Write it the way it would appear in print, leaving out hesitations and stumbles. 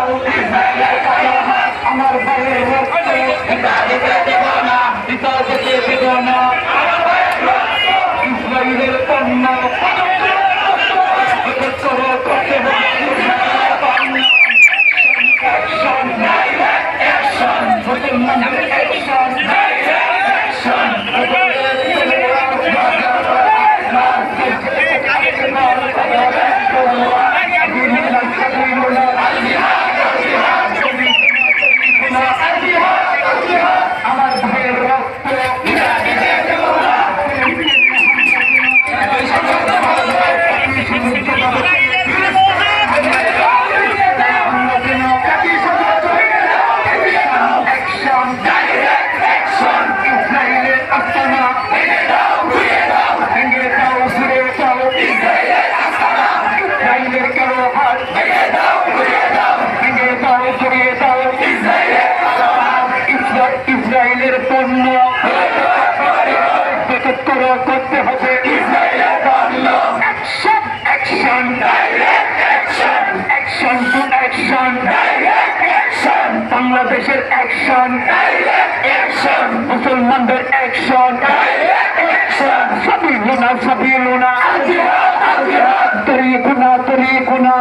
দাও ইসরায়েলের কালো হাত আমার ভাইয়ের রক্ত এটা যেতে দেব না এটা যেতে দেব না ইসরায়েলের পণ্য করতে হবে অ্যাকশন অ্যাকশন মুসলমানদের অ্যাকশন অ্যাকশন আমার ভাইয়ের রক্ত ইসরায়েলের পণ্য করতে হবে action action action to action বাংলাদেশের অ্যাকশন অ্যাকশন মুসলমানদের অ্যাকশন সাবিলুনা সাবিলুনা তরিকুনা তরিকুনা